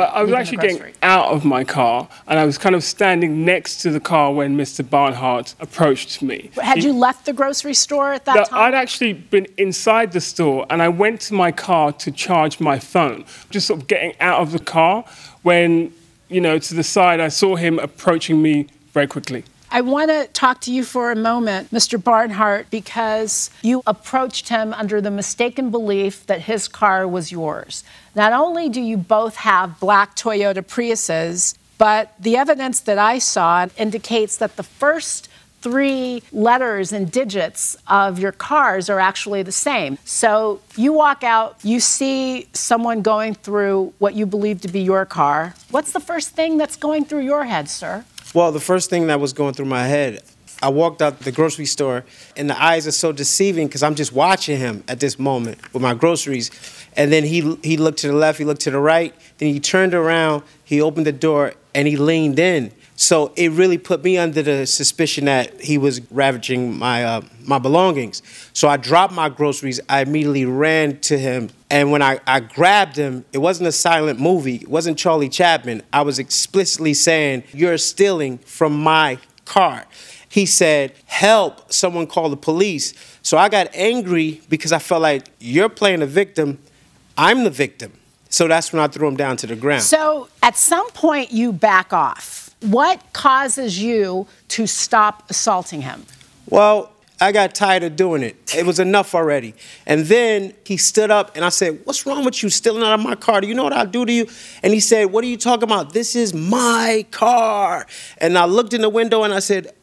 But I was actually getting out of my car, and I was kind of standing next to the car when Mr. Barnhart approached me. Had you left the grocery store at that time? I'd actually been inside the store, and I went to my car to charge my phone. Just sort of getting out of the car when, you know, to the side, I saw him approaching me very quickly. I want to talk to you for a moment, Mr. Barnhart, because you approached him under the mistaken belief that his car was yours. Not only do you both have black Toyota Priuses, but the evidence that I saw indicates that the first 3 letters and digits of your cars are actually the same. So you walk out, you see someone going through what you believe to be your car. What's the first thing that's going through your head, sir? Well, the first thing that was going through my head, I walked out the grocery store, and the eyes are so deceiving because I'm just watching him at this moment with my groceries. And then he looked to the left, he looked to the right, then he turned around, he opened the door, and he leaned in. So it really put me under the suspicion that he was ravaging my my belongings. So I dropped my groceries. I immediately ran to him. And when I grabbed him, it wasn't a silent movie. It wasn't Charlie Chaplin. I was explicitly saying, "You're stealing from my car." He said, "Help, someone call the police." So I got angry because I felt like you're playing the victim. I'm the victim. So that's when I threw him down to the ground. So at some point you back off. What causes you to stop assaulting him? Well, I got tired of doing it. It was enough already. And then he stood up and I said, "What's wrong with you stealing out of my car? Do you know what I'll do to you?" And he said, "What are you talking about? This is my car." And I looked in the window and I said,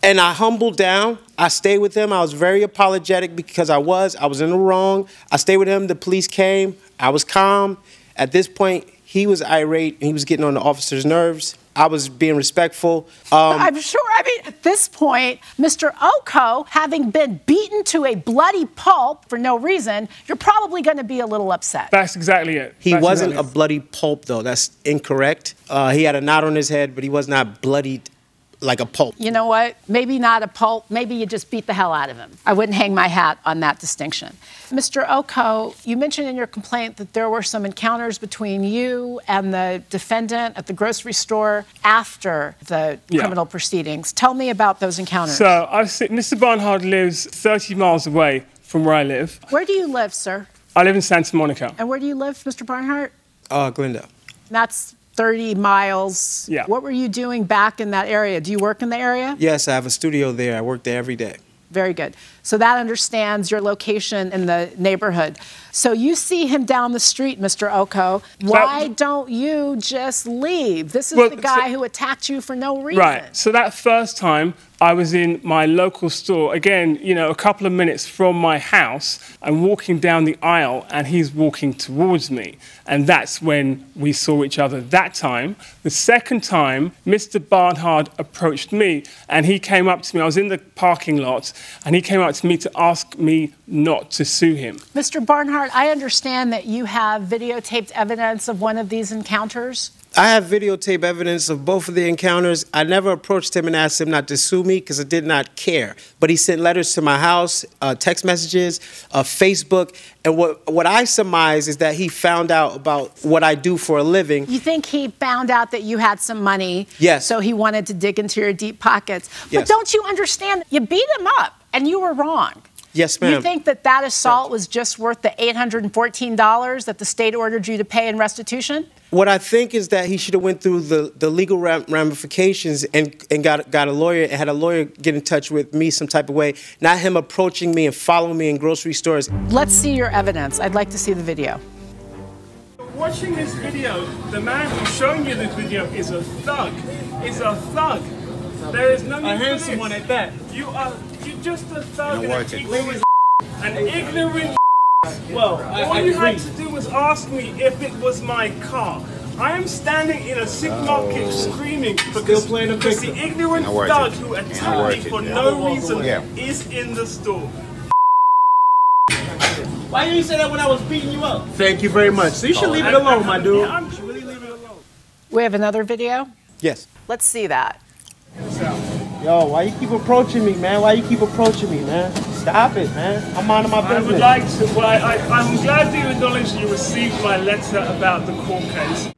And I humbled down. I stayed with him. I was very apologetic because I was in the wrong. I stayed with him. The police came. I was calm. At this point, he was irate and he was getting on the officer's nerves. I was being respectful. I'm sure, I mean, at this point, Mr. Oko, having been beaten to a bloody pulp for no reason, you're probably going to be a little upset. That's exactly it. He wasn't a bloody pulp, though. That's incorrect. He had a knot on his head, but he was not bloodied like a pulp. You know what? Maybe not a pulp. Maybe you just beat the hell out of him. I wouldn't hang my hat on that distinction. Mr. Oko, you mentioned in your complaint that there were some encounters between you and the defendant at the grocery store after the criminal proceedings. Tell me about those encounters. So Mr. Barnhart lives 30 miles away from where I live. Where do you live, sir? I live in Santa Monica. And where do you live, Mr. Barnhart? Glendale. That's 30 miles. Yeah. What were you doing back in that area? Do you work in the area? Yes, I have a studio there. I work there every day. Very good. So that understands your location in the neighborhood. So you see him down the street, Mr. Oko. Why don't you just leave? This is the guy who attacked you for no reason. Right. So that first time, I was in my local store, again, you know, a couple of minutes from my house. I'm walking down the aisle and he's walking towards me. And that's when we saw each other that time. The second time, Mr. Barnhart approached me and he came up to me. I was in the parking lot and he came up to me to ask me not to sue him. Mr. Barnhart, I understand that you have videotaped evidence of one of these encounters. I have videotape evidence of both of the encounters. I never approached him and asked him not to sue me because I did not care. But he sent letters to my house, text messages, Facebook. And what I surmise is that he found out about what I do for a living. You think he found out that you had some money? Yes. So he wanted to dig into your deep pockets. But Yes. don't you understand? You beat him up and you were wrong. Yes, ma'am. You think that that assault was just worth the $814 that the state ordered you to pay in restitution? What I think is that he should have went through the legal ramifications and got a lawyer and had a lawyer get in touch with me some type of way, not him approaching me and following me in grocery stores. Let's see your evidence. I'd like to see the video. Watching this video, the man who's showing you this video is a thug. Is a thug. There is no need for this. One at that. You're just a thug and an ignorant. Well, all you had to do was ask me if it was my car. I am standing in a supermarket screaming because the ignorant thug who attacked me for no reason is in the store. Why didn't you say that when I was beating you up? Thank you very much. So you should leave it alone, my dude. Yeah, I should really leave it alone. We have another video? Yes. Let's see that. Yo, why you keep approaching me, man? Why you keep approaching me, man? Stop it, man. I'm minding my business. I would like to, well, I'm glad that you acknowledge that you received my letter about the court case.